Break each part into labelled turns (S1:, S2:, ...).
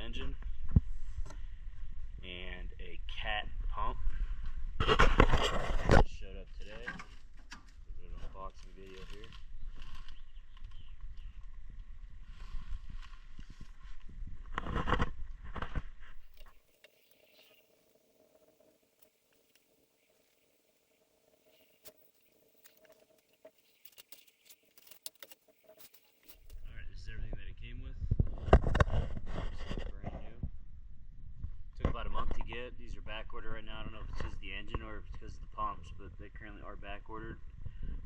S1: engine and a cat pump. Just showed up today. A little unboxing video here. Alright, this is everything that it came with. Brand new. Took about a month to get. These are back ordered right now. I don't know if it's because of the engine or if it's because of the pumps, but they currently are back ordered.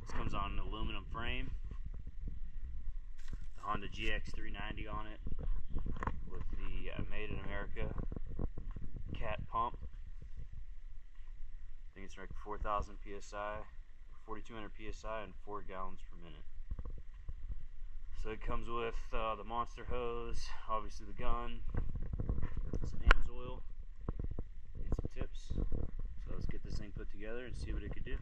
S1: This comes on an aluminum frame. The Honda GX390 on it with the Made in America cat pump. I think it's like 4,000 psi, 4,200 psi, and 4 gallons per minute. So it comes with the monster hose, obviously the gun, some AMSOIL, and some tips. So let's get this thing put together and see what it could do.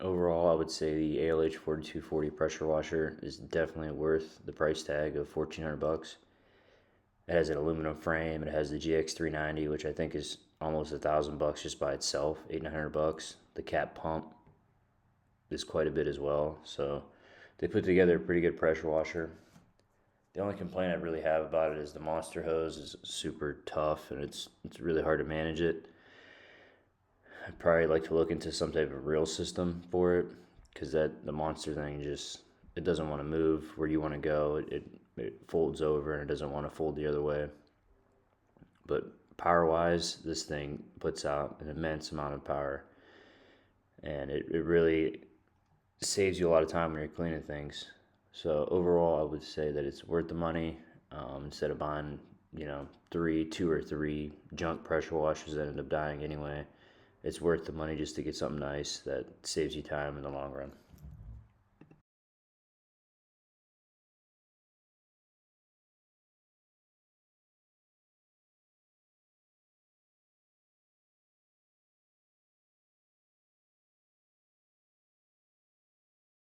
S1: Overall, I would say the ALH4240 pressure washer is definitely worth the price tag of $1,400. It has an aluminum frame. It has the GX390, which I think is almost $1,000 just by itself, $800. The cat pump is quite a bit as well. So they put together a pretty good pressure washer. The only complaint I really have about it is the monster hose is super tough and it's really hard to manage it. I'd probably like to look into some type of reel system for it, because the monster thing it doesn't want to move where you want to go. It folds over and it doesn't want to fold the other way. But power wise, this thing puts out an immense amount of power, and it really saves you a lot of time when you're cleaning things. So overall, I would say that it's worth the money. Instead of buying two or three junk pressure washers that end up dying anyway, it's worth the money just to get something nice that saves you time in the long run.